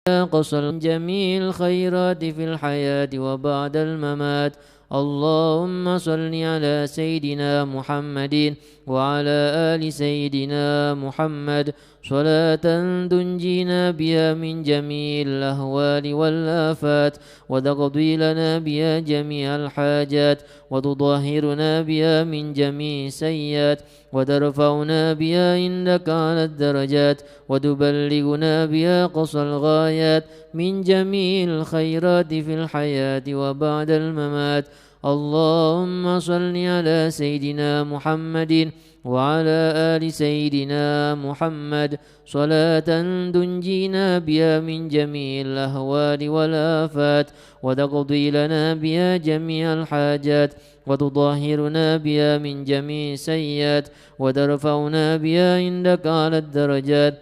قصر جميع الخيرات في الحياة وبعد الممات. اللهم صل على سيدنا محمد وعلى آل سيدنا محمد صلاة تنجينا بها من جميع الأهوال والآفات وتقضي لنا بها جميع الحاجات وتطهرنا بها من جميع السيئات وترفعنا بها عندك على الدرجات وتبلغنا بها قصى الغايات من جميع الخيرات في الحياة وبعد الممات. اللهم صل على سيدنا محمد وعلى آل سيدنا محمد صلاة تنجينا بها من جميع الأهوال والآفات وتقضي لنا بها جميع الحاجات وتطهرنا بها من جميع السيئات وترفعنا بها عندك على الدرجات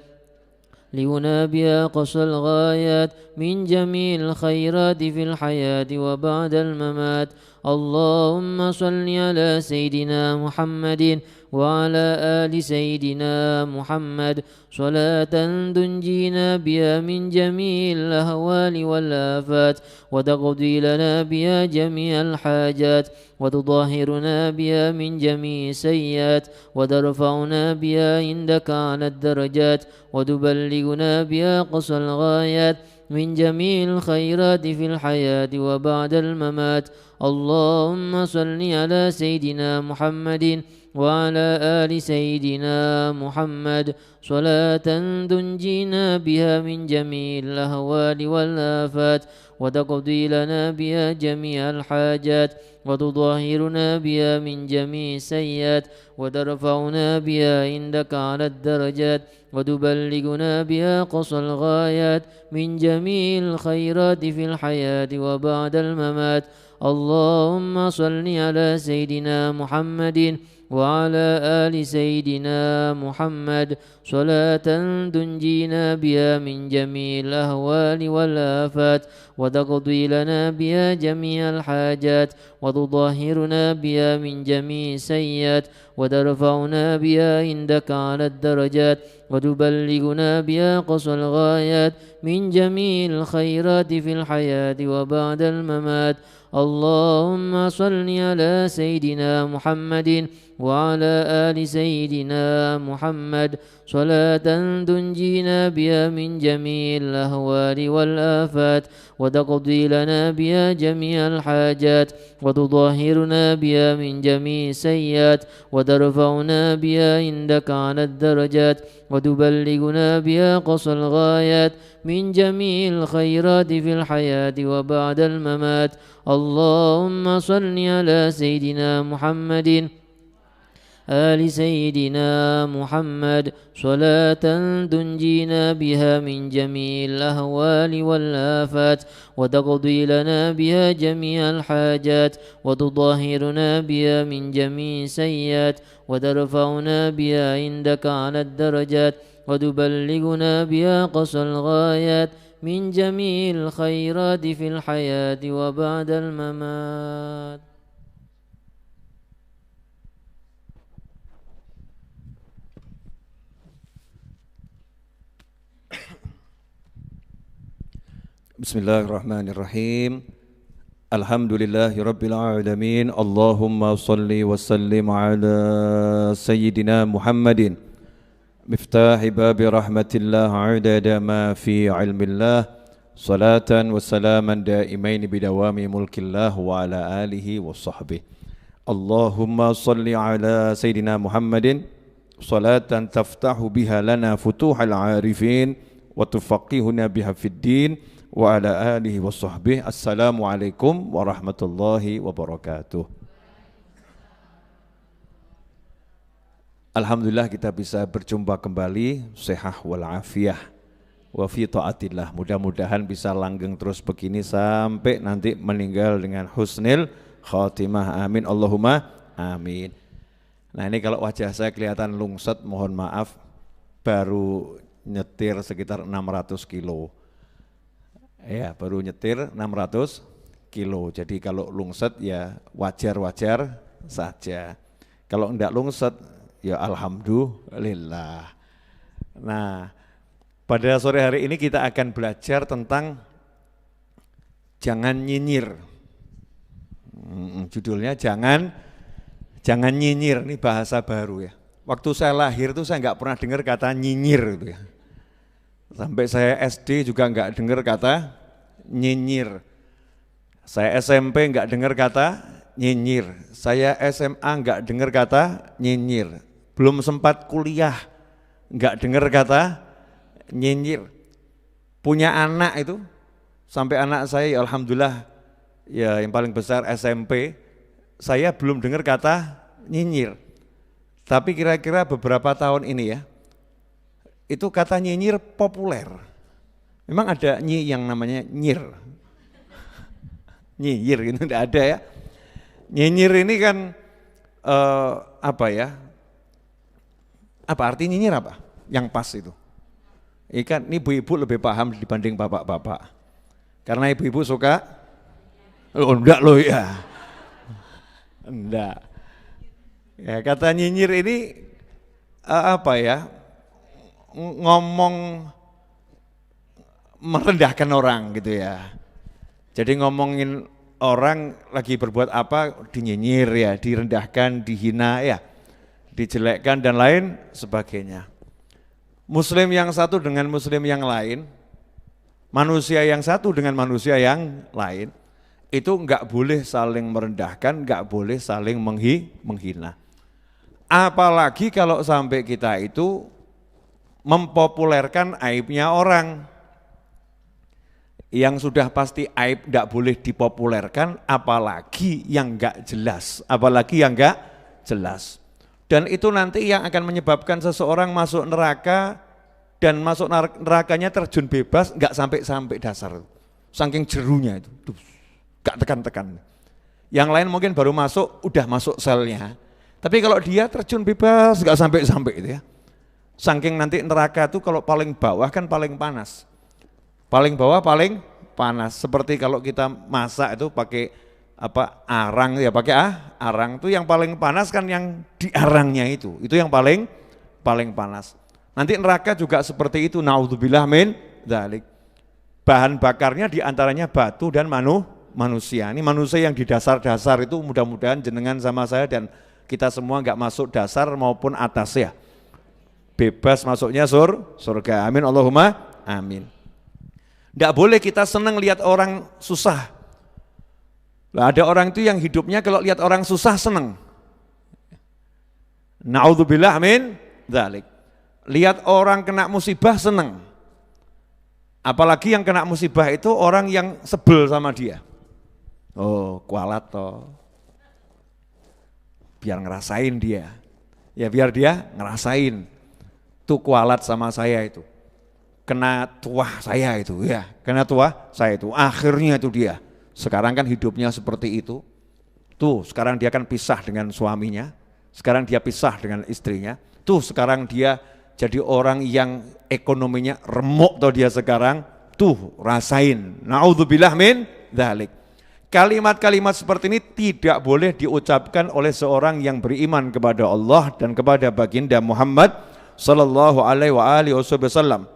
لينا بها قصى الغايات من جميع الخيرات في الحياة وبعد الممات. اللهم صل على سيدنا محمد وعلى آل سيدنا محمد صلاة تنجينا بها من جميع الأهوال والآفات وتقضي لنا بها جميع الحاجات وتطهرنا بها من جميع السيئات وترفعنا بها عندك على الدرجات وتبلغنا بها قصى الغايات من جميع الخيرات في الحياة وبعد الممات. اللهم صل على سيدنا محمد وعلى آل سيدنا محمد صلاة تنجينا بها من جميع الأهوال والآفات وتقضي لنا بها جميع الحاجات وتطهرنا بها من جميع السيئات وترفعنا بها عندك على الدرجات وتبلغنا بها قصى الغايات من جميع الخيرات في الحياة وبعد الممات. اللهم صل على سيدنا محمد وعلى آل سيدنا محمد صلاة تنجينا بها من جميع الأهوال والآفات وتقضي لنا بها جميع الحاجات وتطهرنا بها من جميع السيئات وترفعنا بها عندك على الدرجات وتبلغنا بها قصى الغايات من جميع الخيرات في الحياة وبعد الممات. اللهم صل على سيدنا محمد وعلى آل سيدنا محمد صلاة تنجينا بها من جميع الأهوال والآفات وتقضي لنا بها جميع الحاجات وتطهرنا بها من جميع السيئات وترفعنا بها عندك على الدرجات وتبلغنا بها قصى الغايات من جميع الخيرات في الحياة وبعد الممات. اللهم صل على سيدنا محمد آل سيدنا محمد صلاة تنجينا بها من جميع الأهوال والآفات وتقضي لنا بها جميع الحاجات وتطهرنا بها من جميع السيئات وترفعنا بها عندك على الدرجات وتبلغنا بها قصى الغايات من جميع الخيرات في الحياة وبعد الممات. Bismillahirrahmanirrahim. Alhamdulillahi rabbil alamin. Allahumma salli wa sallim ala sayyidina Muhammadin miftahi babi rahmatillah adada ma fi ilmillah salatan wa salaman daimain bidawami mulkillah wa ala alihi wa sahbihi. Allahumma salli ala sayyidina Muhammadin salatan taftahu biha lana futuhal arifin wa tufaqihuna biha fid din wa ala alihi wa sahbihi. Assalamualaikum warahmatullahi wabarakatuh. Alhamdulillah kita bisa berjumpa kembali sehah wal afiyah wa fi taatillah. Mudah-mudahan bisa langgeng terus begini sampai nanti meninggal dengan husnil khatimah. Amin Allahumma amin. Nah, ini kalau wajah saya kelihatan lungset, mohon maaf, baru nyetir sekitar 600 kilo. Ya, baru nyetir 600 kilo. Jadi kalau lungset ya wajar-wajar saja. Kalau enggak lungset ya alhamdulillah. Nah, Pada sore hari ini kita akan belajar tentang jangan nyinyir. Judulnya jangan nyinyir, ini bahasa baru ya. Waktu saya lahir itu saya nggak pernah dengar kata nyinyir gitu ya. Sampai saya SD juga nggak dengar kata nyinyir. Saya SMP nggak dengar kata nyinyir. Saya SMA nggak dengar kata nyinyir. Belum sempat kuliah nggak dengar kata nyinyir. Punya anak itu, sampai anak saya ya alhamdulillah ya yang paling besar SMP, saya belum dengar kata nyinyir. Tapi kira-kira beberapa tahun ini ya, itu kata nyinyir populer. Memang ada nyi yang namanya nyir. Nyinyir itu tidak ada ya. Nyinyir ini kan apa ya? Apa arti nyinyir apa? Yang pas itu. Ikan ini ibu-ibu lebih paham dibanding bapak-bapak. Karena ibu-ibu suka, oh enggak loh ya. Enggak. Ya, kata nyinyir ini apa ya? Ngomong merendahkan orang gitu ya. Jadi ngomongin orang lagi berbuat apa dinyinyir ya, direndahkan, dihina ya, dijelekkan dan lain sebagainya. Muslim yang satu dengan muslim yang lain, manusia yang satu dengan manusia yang lain, itu enggak boleh saling merendahkan, enggak boleh saling menghina. Apalagi kalau sampai kita itu mempopulerkan aibnya orang. Yang sudah pasti aib enggak boleh dipopulerkan, apalagi yang enggak jelas, apalagi yang enggak jelas. Dan itu nanti yang akan menyebabkan seseorang masuk neraka dan masuk nerakanya terjun bebas, enggak sampai dasar. Saking jerunya itu, enggak tekan-tekan. Yang lain mungkin baru masuk, udah masuk selnya. Tapi kalau dia terjun bebas, enggak sampai itu ya. Saking nanti neraka itu kalau paling bawah kan paling panas. Paling bawah paling panas. Seperti kalau kita masak itu pakai arang ya, pakai arang itu yang paling panas kan yang di arangnya itu yang paling panas. Nanti neraka juga seperti itu, naudzubillah min dzalik. Bahan bakarnya diantaranya batu dan manusia. Ini manusia yang di dasar-dasar itu mudah-mudahan jenengan sama saya dan kita semua enggak masuk dasar maupun atas ya. Bebas masuknya surga. Amin Allahumma amin. Enggak boleh kita senang lihat orang susah. Lah ada orang itu yang hidupnya kalau lihat orang susah senang. Naudzubillah min dzalik. Lihat orang kena musibah senang. Apalagi yang kena musibah itu orang yang sebel sama dia. Oh, kualat toh. Biar ngerasain dia. Ya biar dia ngerasain. Tuh kualat sama saya itu. Kena tuah saya itu ya. Kena tuah saya itu. Akhirnya itu dia. Sekarang kan hidupnya seperti itu. Tuh sekarang dia kan pisah dengan suaminya. Sekarang dia pisah dengan istrinya. Tuh sekarang dia jadi orang yang ekonominya remuk tuh dia sekarang. Tuh rasain. Naudzubillah min dzalik. Kalimat-kalimat seperti ini tidak boleh diucapkan oleh seorang yang beriman kepada Allah dan kepada baginda Muhammad sallallahu alaihi wasallam.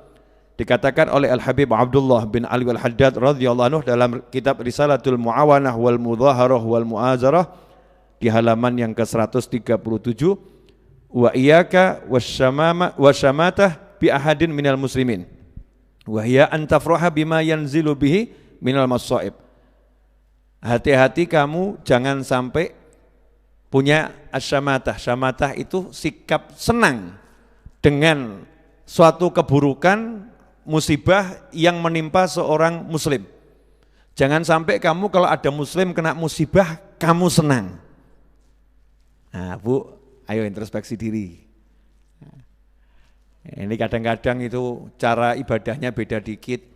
Dikatakan oleh Al-Habib Abdullah bin Ali Al-Haddad radhiyallahu anhu dalam kitab Risalatul Muawanah wal Mudhaharah wal Mu'azarah di halaman yang ke-137, wa iyyaka wasyamatah bi ahadin minal muslimin wa hiya an tafraha bima yanzilu bihi minal masaib. Hati-hati kamu jangan sampai punya asyamatah. Syamatah itu sikap senang dengan suatu keburukan, musibah yang menimpa seorang muslim. Jangan sampai kamu kalau ada muslim kena musibah, kamu senang. Nah Bu, ayo introspeksi diri. Ini kadang-kadang itu cara ibadahnya beda dikit,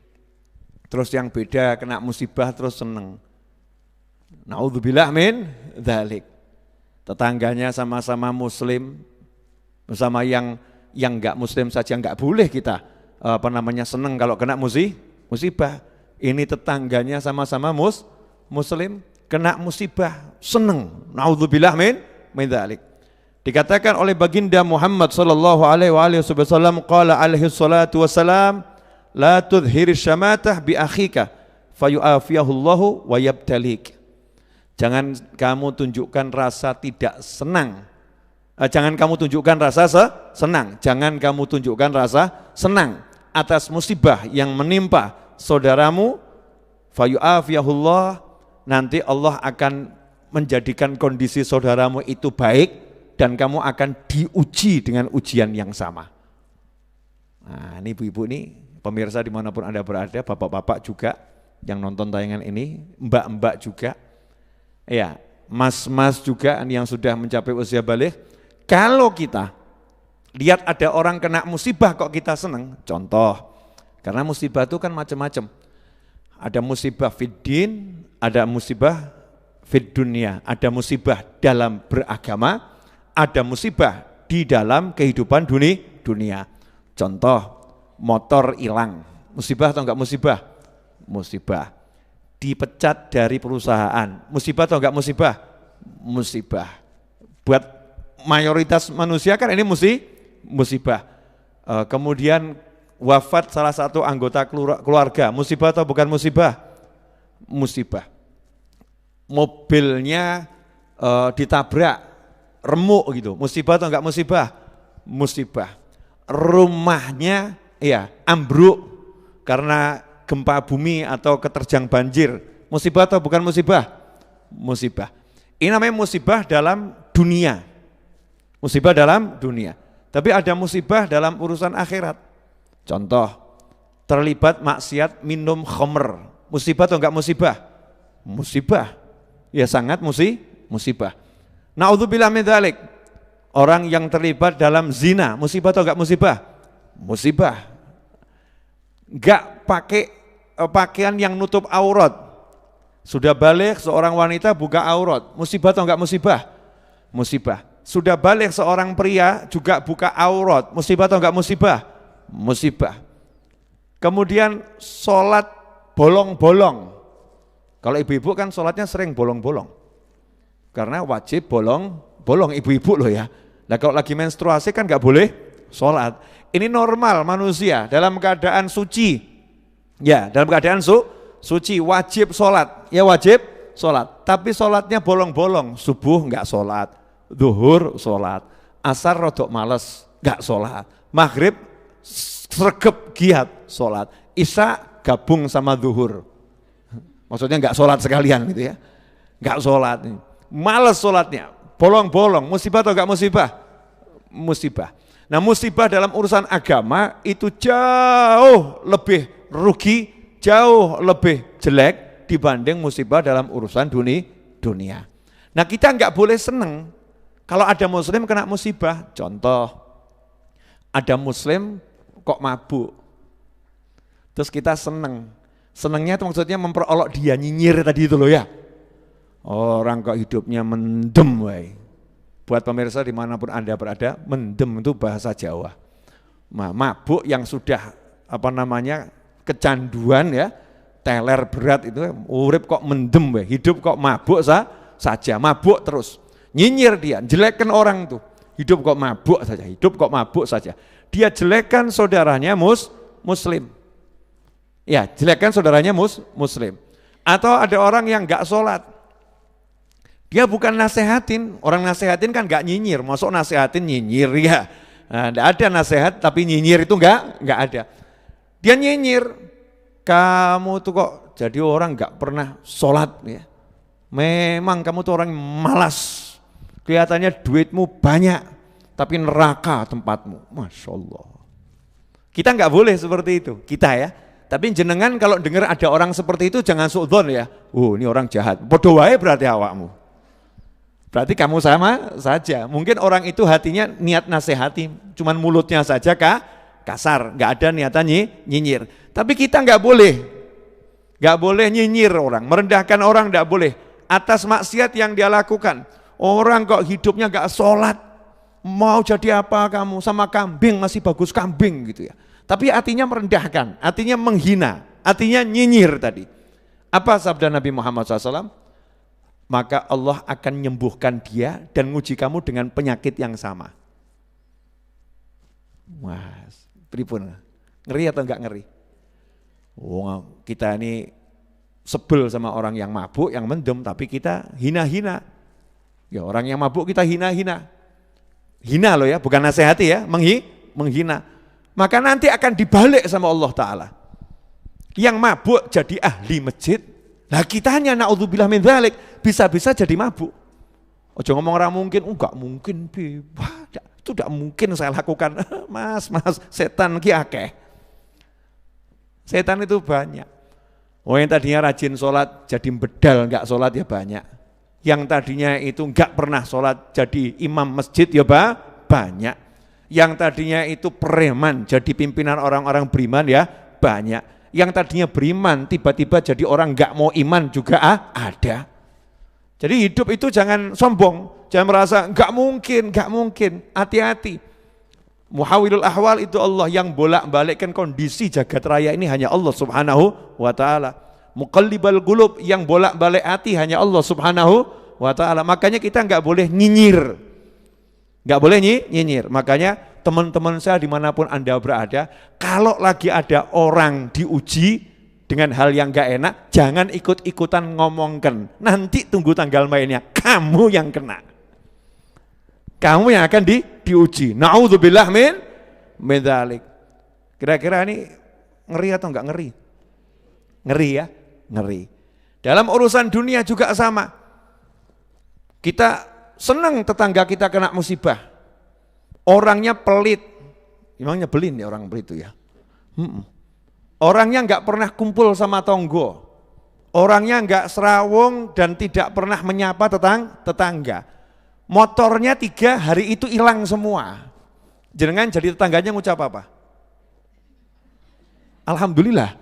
terus yang beda kena musibah terus senang. Naudzubillah min dzalik. Tetangganya sama-sama muslim, bersama yang enggak muslim saja enggak boleh kita senang kalau kena musibah. Ini tetangganya sama-sama muslim, kena musibah senang. Naudzubillah min dzalik. Dikatakan oleh baginda Muhammad sallallahu alaihi wasallam, qala alaihi salatu wassalam, la tudhhir syamatah bi akhika fayu'afiyahullahu wa yabtalik. Jangan kamu tunjukkan rasa tidak senang. Jangan kamu tunjukkan rasa senang. Jangan kamu tunjukkan rasa senang atas musibah yang menimpa saudaramu. Fayu'afiyahullah, nanti Allah akan menjadikan kondisi saudaramu itu baik dan kamu akan diuji dengan ujian yang sama. Nah, ini ibu-ibu nih, pemirsa dimanapun Anda berada, bapak-bapak juga yang nonton tayangan ini, mbak-mbak juga, ya, mas-mas juga yang sudah mencapai usia balik. Kalau kita lihat ada orang kena musibah kok kita senang, contoh, karena musibah itu kan macam-macam. Ada musibah fiddin, ada musibah fid dunia, ada musibah dalam beragama, ada musibah di dalam kehidupan dunia. Contoh, motor hilang, musibah atau enggak musibah? Musibah. Dipecat dari perusahaan, musibah atau enggak musibah? Musibah. Buat mayoritas manusia kan ini musibah. Kemudian wafat salah satu anggota keluarga, musibah atau bukan musibah? Musibah. Mobilnya ditabrak, remuk gitu, musibah atau enggak musibah? Musibah. Rumahnya ya ambruk karena gempa bumi atau keterjang banjir, musibah atau bukan musibah? Musibah. Ini namanya musibah dalam dunia. Musibah dalam dunia. Tapi ada musibah dalam urusan akhirat. Contoh, terlibat maksiat minum khamr, musibah atau enggak musibah? Musibah. Ya sangat musibah. Na'udzubillah min dzalik. Orang yang terlibat dalam zina, musibah atau enggak musibah? Musibah. Enggak pakai pakaian yang nutup aurat. Sudah balik seorang wanita buka aurat, musibah atau enggak musibah? Musibah. Sudah balik seorang pria juga buka aurat, musibah atau enggak musibah? Musibah. Kemudian sholat bolong-bolong. Kalau ibu-ibu kan sholatnya sering bolong-bolong. Karena wajib bolong ibu-ibu loh ya. Nah kalau lagi menstruasi kan nggak boleh sholat. Ini normal manusia dalam keadaan suci. Ya dalam keadaan suci wajib sholat. Ya wajib sholat. Tapi sholatnya bolong-bolong. Subuh nggak sholat, zuhur sholat, asar rodok males nggak sholat, maghrib sregep giat sholat, isya gabung sama zuhur. Maksudnya nggak sholat sekalian gitu ya. Nggak sholat. Males sholatnya, bolong-bolong, musibah atau enggak musibah? Musibah. Nah musibah dalam urusan agama itu jauh lebih rugi, jauh lebih jelek dibanding musibah dalam urusan dunia. Nah kita enggak boleh seneng kalau ada muslim kena musibah. Contoh, ada muslim kok mabuk, terus kita senengnya itu maksudnya memperolok dia, nyinyir tadi itu loh ya. Orang kok hidupnya mendem wae. Buat pemirsa dimanapun Anda berada, mendem itu bahasa Jawa. Mabuk yang sudah kecanduan ya, teler berat itu, urip kok mendem wae, hidup kok mabuk saja, mabuk terus. Nyinyir dia, jelekkan orang tuh. Hidup kok mabuk saja. Dia jelekkan saudaranya muslim. Ya, jelekkan saudaranya muslim. Atau ada orang yang enggak sholat. Dia bukan nasehatin, orang nasehatin kan enggak nyinyir, masuk nasehatin nyinyir ya. Nah, enggak ada nasihat tapi nyinyir itu enggak ada. Dia nyinyir, kamu tuh kok jadi orang enggak pernah sholat ya. Memang kamu tuh orang malas, kelihatannya duitmu banyak, tapi neraka tempatmu, Masya Allah. Kita enggak boleh seperti itu, kita ya. Tapi jenengan kalau dengar ada orang seperti itu jangan suudzon ya. Ini orang jahat, bodoh wae berarti awakmu. Berarti kamu sama saja. Mungkin orang itu hatinya niat nasihati, cuman mulutnya saja kasar, nggak ada niatan nyinyir. Tapi kita nggak boleh nyinyir orang, merendahkan orang nggak boleh atas maksiat yang dia lakukan. Orang kok hidupnya nggak sholat, mau jadi apa kamu, sama kambing masih bagus kambing gitu ya. Tapi artinya merendahkan, artinya menghina, artinya nyinyir tadi. Apa sabda Nabi Muhammad SAW? maka Allah akan menyembuhkan dia dan nguji kamu dengan penyakit yang sama. Mas, pripun? Ngeri atau enggak ngeri? Oh, kita ini sebel sama orang yang mabuk, yang mendem, tapi kita hina-hina. Ya, orang yang mabuk kita hina-hina. Hina loh ya, bukan nasihati ya, menghina. Maka nanti akan dibalik sama Allah Ta'ala. Yang mabuk jadi ahli masjid, nah kita hanya na'udzubillah min dzalik, bisa-bisa jadi mabuk. Ojo ngomong orang mungkin, enggak mungkin, wah, itu tidak mungkin saya lakukan. Mas, setan ki akeh. Setan itu banyak. Oh, yang tadinya rajin sholat jadi bedal enggak sholat ya banyak. Yang tadinya itu enggak pernah sholat jadi imam masjid ya banyak. Yang tadinya itu preman jadi pimpinan orang-orang beriman ya banyak. Yang tadinya beriman tiba-tiba jadi orang enggak mau iman juga ada. Jadi hidup itu jangan sombong, jangan merasa enggak mungkin, hati-hati. Muhawilul ahwal itu Allah, yang bolak-balikkan kondisi jagat raya ini hanya Allah Subhanahu wa ta'ala. Muqallibal qulub, yang bolak-balik hati hanya Allah Subhanahu wa ta'ala. Makanya kita enggak boleh nyinyir. Enggak boleh nyinyir. Makanya teman-teman saya dimanapun Anda berada, kalau lagi ada orang diuji dengan hal yang enggak enak, jangan ikut-ikutan ngomongkan. Nanti tunggu tanggal mainnya, kamu yang kena. Kamu yang akan diuji. Na'udzubillah min dzalik. Kira-kira ini ngeri atau enggak ngeri? Ngeri ya, ngeri. Dalam urusan dunia juga sama. Kita senang tetangga kita kena musibah. Orangnya pelit. Emang nyebelin ya orang pelit itu ya. Orangnya enggak pernah kumpul sama tonggo. Orangnya enggak serawung dan tidak pernah menyapa tetangga. Motornya 3 hari itu hilang semua. Jenengan jadi tetangganya ngucap apa? Alhamdulillah.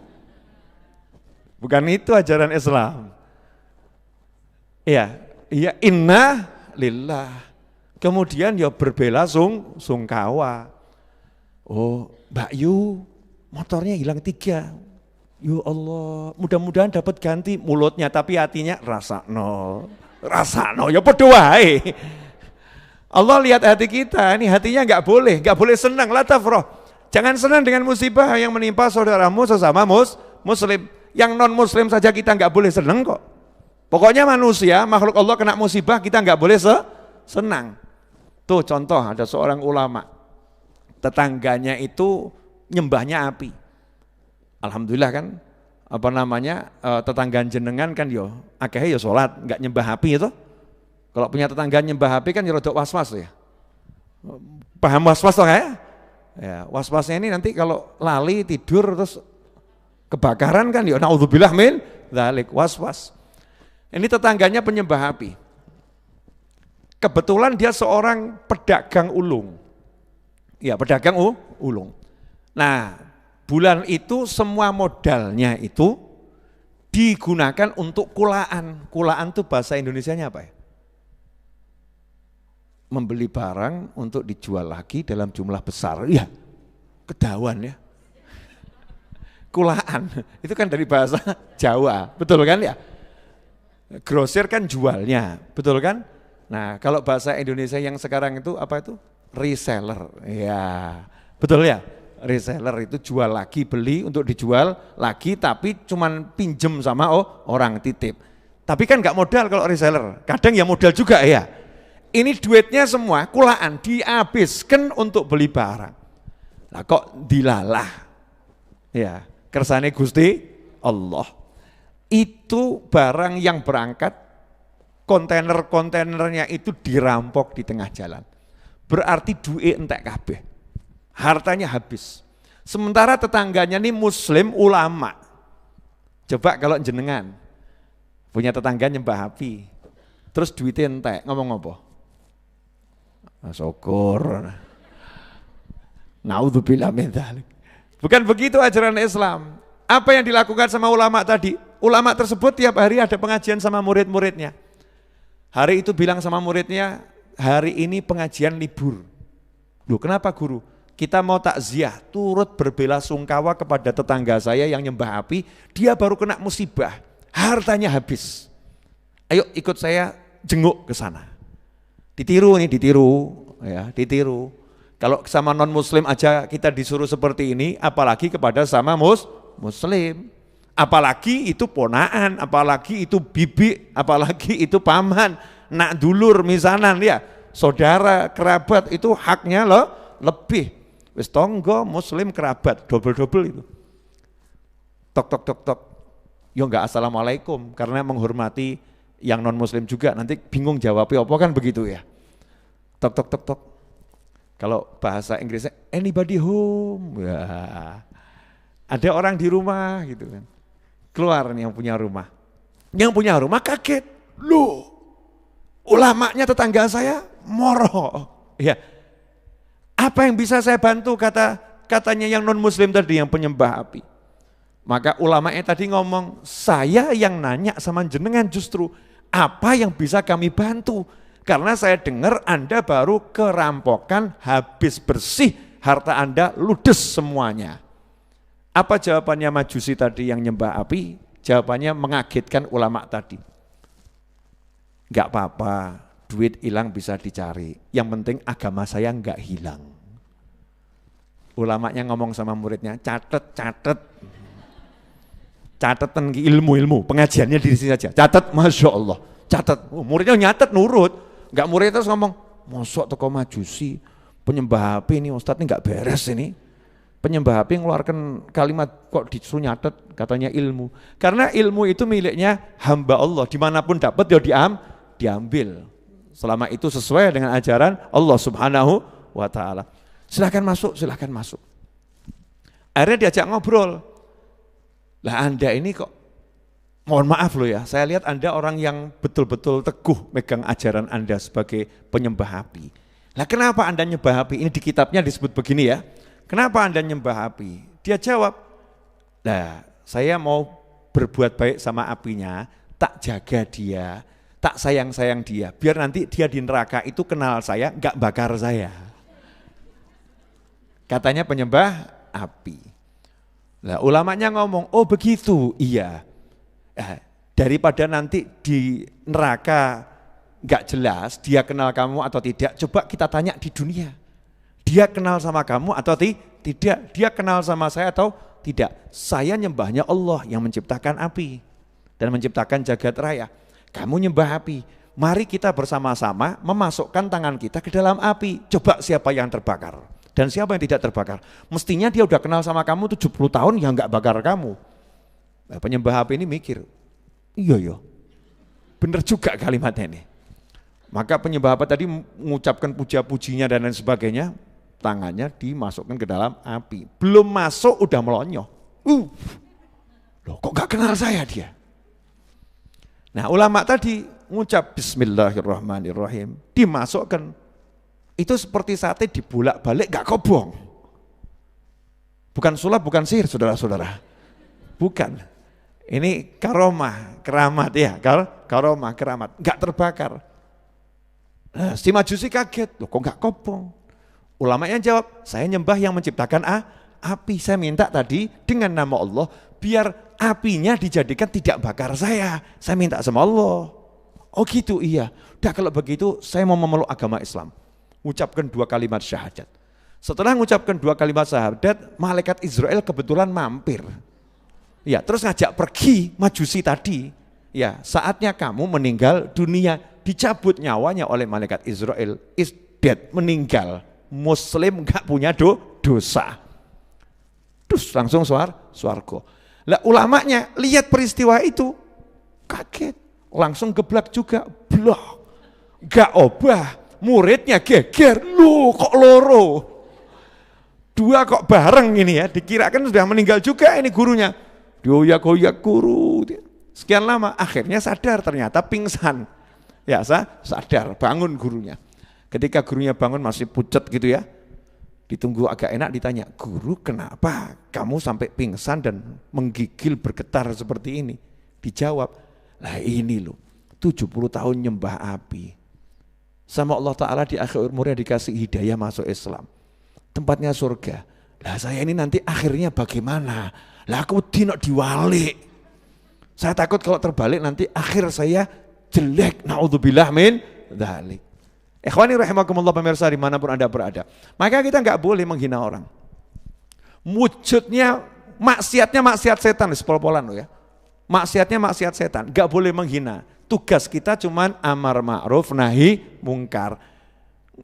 Bukan itu ajaran Islam. Iya, inna lillah. Kemudian ya berbela sungkawa. Oh, Mbak Yu, motornya hilang 3. Ya Allah, mudah-mudahan dapat ganti mulutnya, tapi hatinya rasakno ya podo wae. Allah lihat hati kita, ini hatinya enggak boleh senang, la tafrah. Jangan senang dengan musibah yang menimpa saudaramu sesama muslim. Yang non muslim saja kita enggak boleh senang kok. Pokoknya manusia, makhluk Allah kena musibah kita enggak boleh senang. Tuh contoh, ada seorang ulama, tetangganya itu nyembahnya api. Alhamdulillah kan, tetangga jenengan kan yo akhirnya yo sholat, enggak nyembah api itu. Kalau punya tetangga nyembah api kan ya rodok was-was ya. Paham was-was toh ya? Ya, was-wasnya ini nanti kalau lali tidur terus kebakaran kan ya naudzubillah min dzalik, was-was. Ini tetangganya penyembah api. Kebetulan dia seorang pedagang ulung. Ya, pedagang ulung. Nah, bulan itu semua modalnya itu digunakan untuk kulaan. Kulaan itu bahasa Indonesianya apa ya? Membeli barang untuk dijual lagi dalam jumlah besar. Ya, kedawan ya. Kulaan, itu kan dari bahasa Jawa, betul kan ya? Grosir kan jualnya, betul kan? Nah, kalau bahasa Indonesia yang sekarang itu apa itu? Reseller. Ya, betul ya? Reseller itu jual lagi, beli untuk dijual lagi, tapi cuman pinjem sama orang titip. Tapi kan nggak modal kalau reseller, kadang ya modal juga ya. Ini duitnya semua kulaan dihabiskan untuk beli barang. Lah kok dilalah? Ya, kersane Gusti Allah. Itu barang yang berangkat, kontainer-kontainernya itu dirampok di tengah jalan. Berarti duit entek kabeh. Hartanya habis. Sementara tetangganya ini muslim ulama. Coba kalau jenengan punya tetangga nyembah api, terus duitnya entek, ngomong apa? Syukur. Naudzubillah min dzalik. Bukan begitu ajaran Islam. Apa yang dilakukan sama ulama tadi? Ulama tersebut tiap hari ada pengajian sama murid-muridnya. Hari itu bilang sama muridnya, hari ini pengajian libur. Loh, kenapa guru? Kita mau takziah, turut berbela sungkawa kepada tetangga saya yang nyembah api, dia baru kena musibah, hartanya habis. Ayo ikut saya jenguk ke sana. Ditiru nih, ditiru. Kalau sama non muslim aja kita disuruh seperti ini, apalagi kepada sama muslim. Apalagi itu ponaan, apalagi itu bibi, apalagi itu paman, nak dulur misanan ya, saudara, kerabat itu haknya loh lebih. Wis tonggo muslim kerabat double itu. Tok. Yo enggak assalamualaikum karena menghormati yang non muslim juga, nanti bingung jawabnya apa kan begitu ya. Tok. Kalau bahasa Inggrisnya anybody home. Ya. Ada orang di rumah gitu kan. Keluar nih yang punya rumah. Yang punya rumah kaget. Loh, ulamanya tetangga saya moro. Ya. Apa yang bisa saya bantu katanya yang non muslim tadi yang penyembah api. Maka ulamanya tadi ngomong, saya yang nanya sama jenengan justru apa yang bisa kami bantu. Karena saya dengar Anda baru kerampokan, habis bersih, harta Anda ludes semuanya. Apa jawabannya Majusi tadi yang nyembah api? Jawabannya mengagetkan ulama tadi. Enggak apa-apa, duit hilang bisa dicari. Yang penting agama saya enggak hilang. Ulamanya ngomong sama muridnya, catet. Catatan ilmu, pengajiannya di sini saja. Catat, Masya Allah. Catat, muridnya nyatet nurut. Enggak murid terus ngomong, mosok toko Majusi, penyembah api ini Ustadz ini enggak beres ini. Penyembah api mengeluarkan kalimat kok disuruh nyatet, katanya ilmu. Karena ilmu itu miliknya hamba Allah, dimanapun dapat ya diambil. Selama itu sesuai dengan ajaran Allah Subhanahu wa ta'ala. Silahkan masuk. Akhirnya diajak ngobrol. Lah Anda ini kok, mohon maaf loh ya, saya lihat Anda orang yang betul-betul teguh megang ajaran Anda sebagai penyembah api. Lah kenapa Anda nyembah api? Ini di kitabnya disebut begini ya. Kenapa Anda nyembah api? Dia jawab, nah saya mau berbuat baik sama apinya, tak jaga dia, tak sayang-sayang dia, biar nanti dia di neraka itu kenal saya, enggak bakar saya. Katanya penyembah api. Nah ulamanya ngomong, oh begitu, iya. Daripada nanti di neraka enggak jelas, dia kenal kamu atau tidak, coba kita tanya di dunia. Dia kenal sama kamu atau tidak? Dia kenal sama saya atau tidak? Saya nyembahnya Allah yang menciptakan api dan menciptakan jagat raya. Kamu nyembah api. Mari kita bersama-sama memasukkan tangan kita ke dalam api. Coba siapa yang terbakar dan siapa yang tidak terbakar. Mestinya dia udah kenal sama kamu 70 tahun yang enggak bakar kamu. Nah, penyembah api ini mikir, iya, bener juga kalimatnya ini. Maka penyembah api tadi mengucapkan puja-pujinya dan lain sebagainya. Tangannya dimasukkan ke dalam api. Belum masuk udah melonyoh. Loh kok gak kenal saya dia? Nah ulama tadi ngucap bismillahirrahmanirrahim. Dimasukkan. Itu seperti sate dibolak-balik gak kobong. Bukan sulap, bukan sihir saudara-saudara. Bukan. Ini karomah, keramat ya. Karomah, keramat. Gak terbakar. Nah, si Majusi kaget. Loh kok gak kobong? Ulamanya jawab, saya nyembah yang menciptakan api. Saya minta tadi dengan nama Allah, biar apinya dijadikan tidak bakar saya. Saya minta sama Allah. Oh gitu, iya. Udah kalau begitu saya mau memeluk agama Islam. Ucapkan 2 kalimat syahadat. Setelah mengucapkan 2 kalimat syahadat, malaikat Israel kebetulan mampir. Ya, terus ngajak pergi Majusi tadi. Ya, saatnya kamu meninggal dunia. Dicabut nyawanya oleh malaikat Israel. Is dead, meninggal. Muslim enggak punya dosa. Terus langsung swarga. Lah ulamanya lihat peristiwa itu kaget, langsung geblak juga. Blok. Enggak obah, muridnya geger. Loh kok loro? 2 kok bareng ini ya, dikirakan sudah meninggal juga ini gurunya. Dioyak-oyak guru. Sekian lama akhirnya sadar ternyata pingsan. Ya sadar, bangun gurunya. Ketika gurunya bangun masih pucet gitu ya, ditunggu agak enak ditanya, guru kenapa kamu sampai pingsan dan menggigil bergetar seperti ini? Dijawab, lah ini loh 70 tahun nyembah api. Sama Allah Ta'ala di akhir umurnya dikasih hidayah masuk Islam. Tempatnya surga. Lah saya ini nanti akhirnya bagaimana? Lah aku tidak diwalik. Saya takut kalau terbalik nanti akhir saya jelek, naudzubillah min dzalik. Ikhwani rahimakumullah pemirsa dimanapun Anda berada. Maka kita enggak boleh menghina orang. Wujudnya maksiatnya maksiat setan, sepol-polan loh ya. Maksiatnya maksiat setan, enggak boleh menghina. Tugas kita cuman amar ma'ruf nahi mungkar.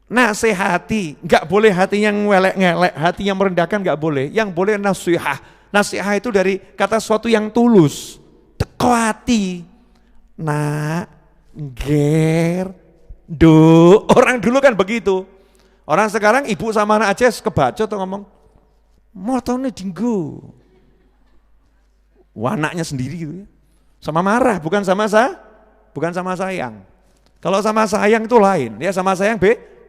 Nasihati, enggak boleh hati yang ngelek-ngelek, hati yang merendahkan enggak boleh. Yang boleh nasihah. Nasihah itu dari kata sesuatu yang tulus. Teko hati. Nak, ger, do. Orang dulu kan begitu. Orang sekarang ibu sama anak aja kebacot tuh ngomong, motone dinggo. Anaknya sendiri gitu ya. Sama marah, bukan sama sayang. Kalau sama sayang itu lain, ya sama sayang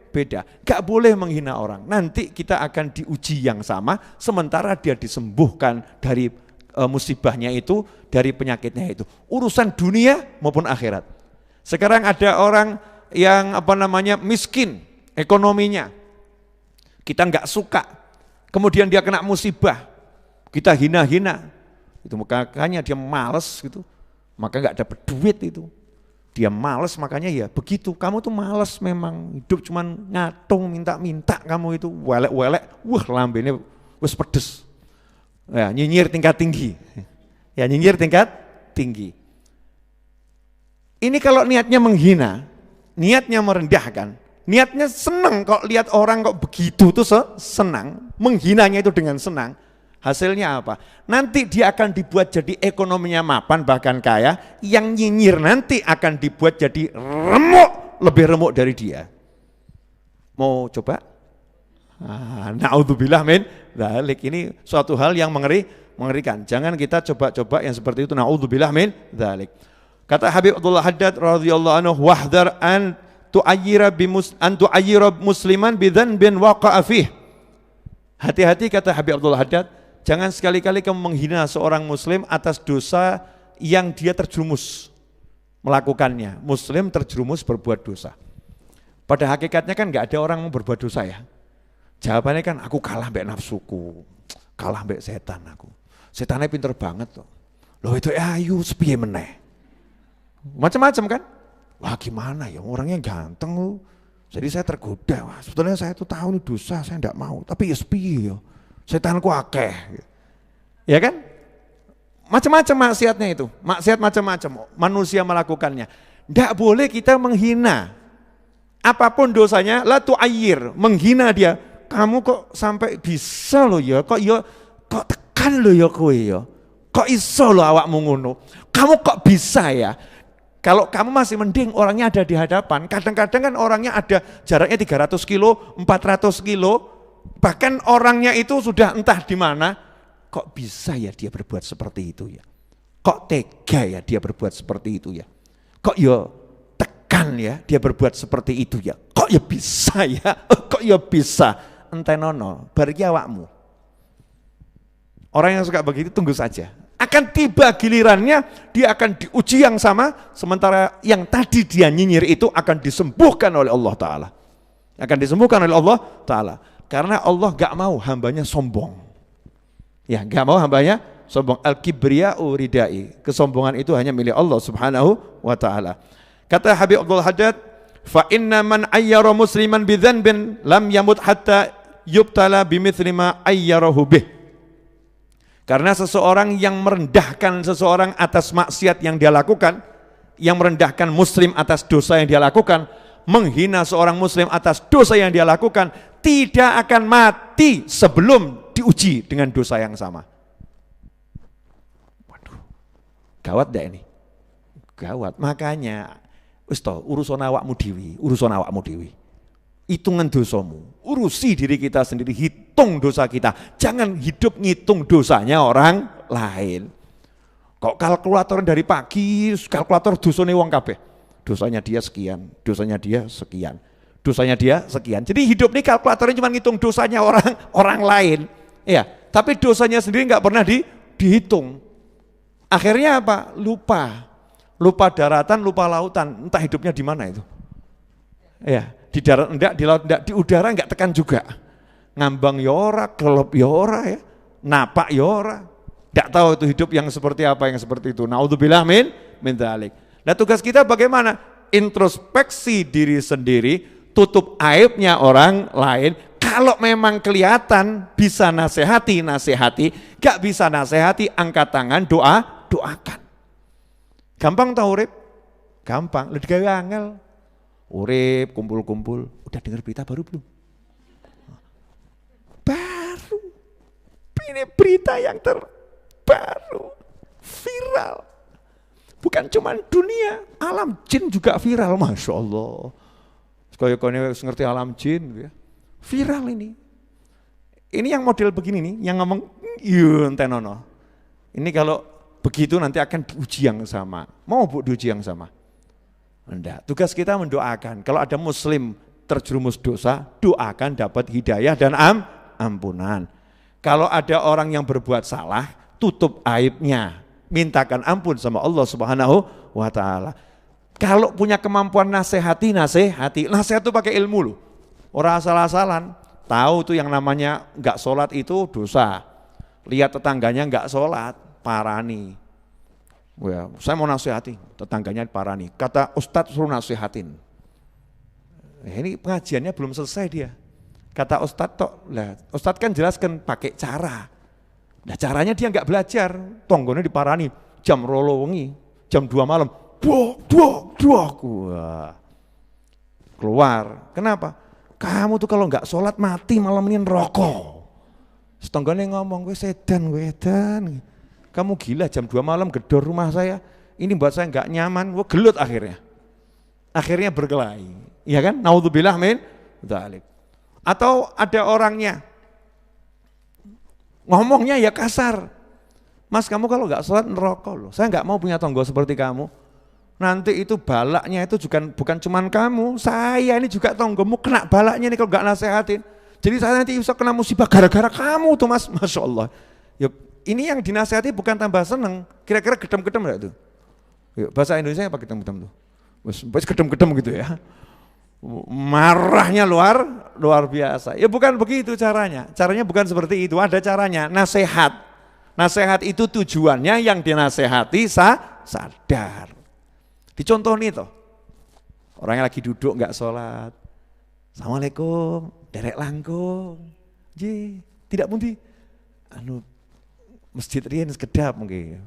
beda. Gak boleh menghina orang. Nanti kita akan diuji yang sama, sementara dia disembuhkan dari musibahnya itu, dari penyakitnya itu. Urusan dunia maupun akhirat. Sekarang ada orang yang miskin ekonominya, kita nggak suka, kemudian dia kena musibah, kita hina-hina, itu makanya dia males gitu, maka nggak dapat duit itu, dia males makanya ya begitu. Kamu tuh males memang, hidup cuman ngatung minta-minta, kamu itu welek-welek, lambene wis pedes. Ya, nyinyir tingkat tinggi. Ya, nyinyir tingkat tinggi. Ini kalau niatnya menghina, niatnya merendahkan, niatnya senang kok lihat orang kok begitu tuh senang, menghinanya itu dengan senang. Hasilnya apa? Nanti dia akan dibuat jadi ekonominya mapan bahkan kaya, yang nyinyir nanti akan dibuat jadi remuk, lebih remuk dari dia. Mau coba? Naudzubillah min dzalik. Ini suatu hal yang mengerikan. Jangan kita coba-coba yang seperti itu. Naudzubillah min dzalik. Kata Habib Abdullah Haddad radhiyallahu anhu, wahdhar an tu'ayyira musliman bidzanbin waqa'a fih. Hati-hati kata Habib Abdullah Haddad, jangan sekali-kali kamu menghina seorang muslim atas dosa yang dia terjerumus melakukannya. Muslim terjerumus berbuat dosa. Pada hakikatnya kan enggak ada orang yang berbuat dosa ya. Jawabannya kan aku kalah mbek nafsuku, kalah mbek setan aku. Setannya pinter banget tuh. Loh itu ayu sepiye meneh. Macam-macam kan? Wah gimana ya, orangnya ganteng lu. Jadi saya tergoda, wah sebetulnya saya tuh tahu nih dosa, saya enggak mau. Tapi ya sepiye ya, setanku akeh. Ya kan? Macam-macam maksiatnya itu, maksiat macam-macam. Manusia melakukannya. Enggak boleh kita menghina. Apapun dosanya, la tu'ayyir, menghina dia. Kamu kok sampai bisa loh ya, kok tekan loh ya kowe ya. Kok iso loh awakmu ngono. Kamu kok bisa ya? Kalau kamu masih mending orangnya ada di hadapan, kadang-kadang kan orangnya ada jaraknya 300 kilo, 400 kilo, bahkan orangnya itu sudah entah di mana, kok bisa ya dia berbuat seperti itu ya? Kok tega ya dia berbuat seperti itu ya? Kok ya tekan ya dia berbuat seperti itu ya? Kok ya bisa ya? Kok ya bisa? Entenono, bariki awakmu. Orang yang suka begitu tunggu saja. Akan tiba gilirannya, dia akan diuji yang sama, sementara yang tadi dia nyinyir itu akan disembuhkan oleh Allah Ta'ala. Akan disembuhkan oleh Allah Ta'ala. Karena Allah gak mau hambanya sombong. Ya, gak mau hambanya sombong. Al-kibriya'u ridai. Kesombongan itu hanya milik Allah Subhanahu wa Ta'ala. Kata Habib Abdul Haddad, fa inna man ayyara musliman bidzanbin lam yamut hatta yubtala bimithli ma ayyarahu bih. Karena seseorang yang merendahkan seseorang atas maksiat yang dia lakukan, yang merendahkan muslim atas dosa yang dia lakukan, menghina seorang muslim atas dosa yang dia lakukan, tidak akan mati sebelum diuji dengan dosa yang sama. Waduh, gawat dah ini. Gawat. Makanya wis to, urusan awakmu dhewe. Hitungan dosamu, urusi diri kita sendiri, hitung dosa kita. Jangan hidup ngitung dosanya orang lain. Kok kalkulator dari pagi, kalkulator dosane wong kabeh. Dosanya dia sekian, dosanya dia sekian, dosanya dia sekian. Jadi hidup ini kalkulatornya cuma ngitung dosanya orang lain. Ya, tapi dosanya sendiri nggak pernah dihitung. Akhirnya apa? Lupa daratan, lupa lautan. Entah hidupnya di mana itu. Ya. Di darat enggak, di laut enggak, di udara enggak tekan juga. Ngambang ya ora, kelop ya ora ya. Napak ya ora. Enggak tahu itu hidup yang seperti apa yang seperti itu. Naudzubillah min dzalik. Nah tugas kita bagaimana? Introspeksi diri sendiri, tutup aibnya orang lain. Kalau memang kelihatan bisa nasihati, gak bisa nasihati, angkat tangan, doakan. Gampang tau urip? Gampang, lu digawe angel. Urip, kumpul-kumpul, udah dengar berita baru belum? Baru, ini berita yang terbaru, viral. Bukan cuma dunia, alam jin juga viral, Masya Allah. Kaya-kaya ngerti alam jin, ya. Viral ini. Ini yang model begini nih, yang ngomong, yun tenono. Ini kalau begitu nanti akan diuji yang sama. Mau bu diuji yang sama? Enggak, tugas kita mendoakan. Kalau ada muslim terjerumus dosa, doakan dapat hidayah dan ampunan. Kalau ada orang yang berbuat salah, tutup aibnya, mintakan ampun sama Allah Subhanahu wa ta'ala. Kalau punya kemampuan nasihati, nasihat itu pakai ilmu loh. Orang asal-asalan, tahu tuh yang namanya enggak sholat itu dosa. Lihat tetangganya enggak sholat, parani. Wah, saya mau nasihati, tetangganya parani. Kata Ustadz suruh nasihatin. Ini pengajiannya belum selesai dia. Kata Ustadz lah, Ustadz kan jelaskan pakai cara. Nah caranya dia enggak belajar, tonggonya diparani jam rolo wengi, jam 2 malam, buak. Wah. Keluar, kenapa? Kamu tuh kalau enggak sholat mati malam ini rokok. Setonggone ngomong, gue sedan. Kamu gila jam 2 malam gedor rumah saya, ini buat saya enggak nyaman, wah gelut akhirnya. Akhirnya berkelahi, ya kan? Naudzubillah min dzalik. Atau ada orangnya, ngomongnya ya kasar. Mas kamu kalau enggak sholat neraka loh, saya enggak mau punya tonggo seperti kamu. Nanti itu balaknya itu juga bukan cuman kamu, saya ini juga tonggomu kena balaknya nih kalau enggak nasehatin. Jadi saya nanti bisa kena musibah gara-gara kamu tuh mas, Masya Allah. Yuk, ini yang dinasihati bukan tambah seneng, kira-kira gedem-gedem enggak tuh? Yuk, bahasa Indonesia apa gedem-gedem tuh? Wes gedem-gedem gitu ya. Marahnya luar biasa. Ya bukan begitu caranya. Caranya bukan seperti itu, ada caranya. Nasihat itu tujuannya yang dinasehati sadar. Dicontoh nih toh. Orang yang lagi duduk enggak sholat. Assalamualaikum, derek langkung. Tidak pundi. Masjid riyen sekedap mungkin.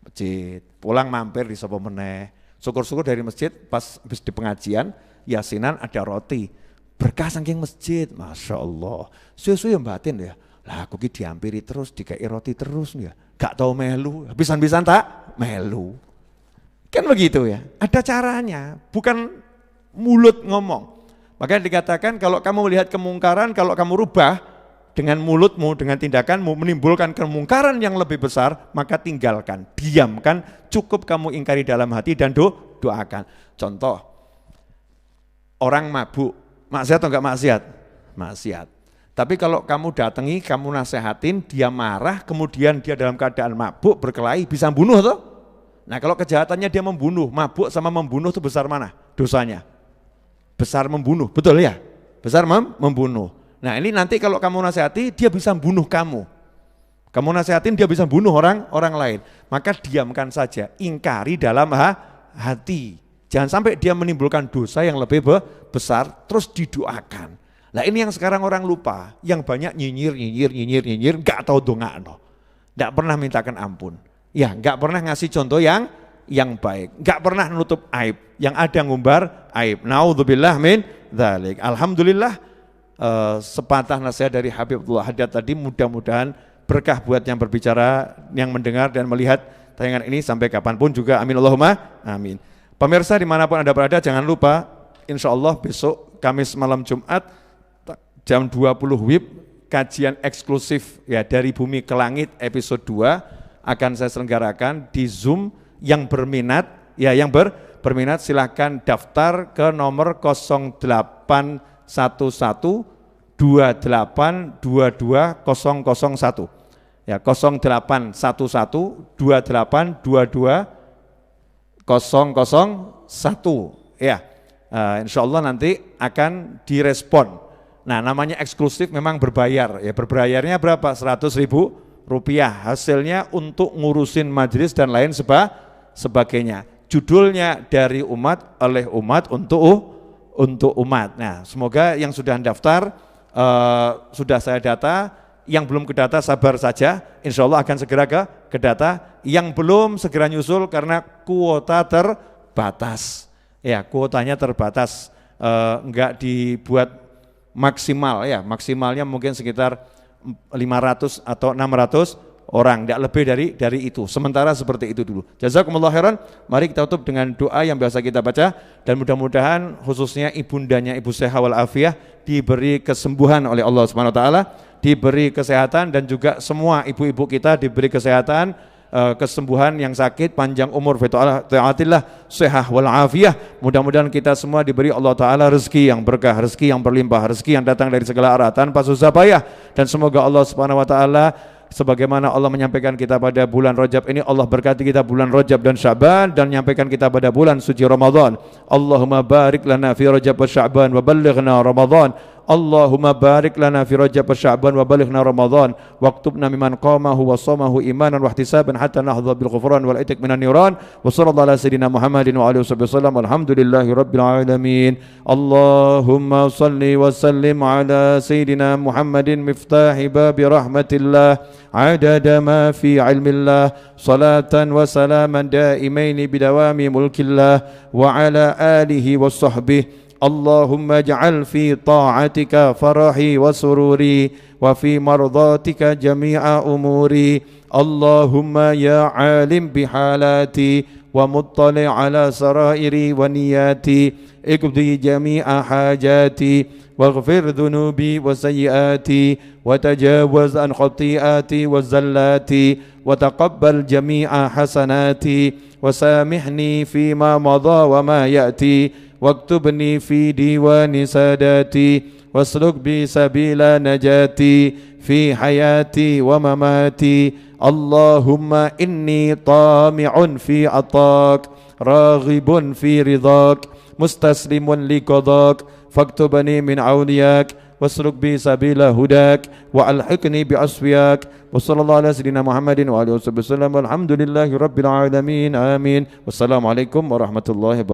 Masjid, pulang mampir di sapa meneh. Syukur-syukur dari masjid pas habis di pengajian yasinan ada roti. Berkah saking masjid, Masya Allah. Susu yang batin ya. Lah aku ki diampiri terus, dikai roti terus ya. Gak tahu melu, habisan-habisan tak melu. Kan begitu ya. Ada caranya, bukan mulut ngomong. Makanya dikatakan kalau kamu melihat kemungkaran, kalau kamu rubah dengan mulutmu, dengan tindakanmu menimbulkan kemungkaran yang lebih besar, maka tinggalkan, diamkan, cukup kamu ingkari dalam hati dan doakan. Contoh, orang mabuk, maksiat atau enggak maksiat? Maksiat. Tapi kalau kamu datangi, kamu nasehatin, dia marah, kemudian dia dalam keadaan mabuk, berkelahi, bisa bunuh toh? Nah kalau kejahatannya dia membunuh, mabuk sama membunuh itu besar mana dosanya? Besar membunuh, betul ya? Besar membunuh. Nah ini nanti kalau kamu nasihati, dia bisa bunuh kamu. Kamu nasihatin, dia bisa bunuh orang lain. Maka diamkan saja, ingkari dalam hati. Jangan sampai dia menimbulkan dosa yang lebih besar, terus didoakan. Nah ini yang sekarang orang lupa, yang banyak nyinyir, gak tahu dongakno. Gak pernah mintakan ampun. Ya gak pernah ngasih contoh yang baik. Gak pernah nutup aib, yang ada ngumbar aib. Naudzubillah min dzalik. Alhamdulillah. Sepatah nasihat dari Habib Abdullah Haddad tadi, mudah-mudahan berkah buat yang berbicara, yang mendengar dan melihat tayangan ini sampai kapanpun juga, amin Allahumma amin. Pemirsa dimanapun Anda berada, jangan lupa insya Allah besok Kamis malam Jumat jam 20 WIB kajian eksklusif ya dari Bumi ke Langit episode 2 akan saya selenggarakan di Zoom. Yang berminat ya, yang berminat silahkan daftar ke nomor 081128220001 ya, 081128220001 ya. Insya Allah nanti akan direspon. Nah namanya eksklusif memang berbayar ya, berbayarnya berapa? 100.000 rupiah, hasilnya untuk ngurusin majelis dan lain sebagainya. judulnya dari umat, oleh umat, untuk umat. Nah, semoga yang sudah daftar sudah saya data, yang belum kedata sabar saja, insya Allah akan segera ke data. Yang belum segera nyusul karena kuota terbatas. Ya, kuotanya terbatas, enggak dibuat maksimal ya, maksimalnya mungkin sekitar 500 atau 600 orang, tidak lebih dari itu. Sementara seperti itu dulu. Jazakumullah khairan. Mari kita tutup dengan doa yang biasa kita baca, dan mudah-mudahan khususnya ibundanya Ibu Seha wal Afiyah diberi kesembuhan oleh Allah Subhanahu wa taala, diberi kesehatan, dan juga semua ibu-ibu kita diberi kesehatan, kesembuhan yang sakit, panjang umur, taatillah, sehah wal afiyah. Mudah-mudahan kita semua diberi Allah taala rezeki yang berkah, rezeki yang berlimpah, rezeki yang datang dari segala arah tanpa susah payah. Dan semoga Allah Subhanahu wa taala, sebagaimana Allah menyampaikan kita pada bulan Rajab ini, Allah berkati kita bulan Rajab dan Sya'ban, dan menyampaikan kita pada bulan suci Ramadan. Allahumma barik lana fi Rajab wa Sya'ban wa ballighna Ramadan. Allahumma barik lana fi Rajab wa Sya'ban wa ballighna Ramadan waktubna mimman qamahu wa shamahu imanan wa ihtisaban hatta nahdha bil ghufran wal itq minan niran. Wa sallallahu ala sayidina Muhammadin wa alihi wasallam. Alhamdulillahi rabbil alamin. Allahumma salli wa sallim ala sayidina Muhammadin miftahi babi rahmatillah adada ma fi ilmillah salatan wa salaman daimaini bidawami mulkillah wa ala alihi wa sahbihi. Allahumma ja'al fi ta'atika farahi wa sururi wa fi mardatika jami'a umuri. Allahumma ya alim bihalati wa muttali ala sarairi wa niyati iqdi jami'a hajati waghfir dhunubi wa sayyiati wa tajawaz an khati'ati wa zallati wa taqabbal jami'a hasanati wa samihni fima madha wa ma ya'ti واكتبني في ديوان ساداتي واسلك بي سبيل نجاتي في حياتي ومماتي. اللهم إني طامع في عطاك راغب في رضاك مستسلم لقضاك فاكتبني من عونياك واسلك بي سبيل هداك وألحقني بأصفياك. وصلى الله على سيدنا محمد وآله وصحبه وسلم والحمد لله رب العالمين آمين. والسلام عليكم ورحمة الله وبركاته.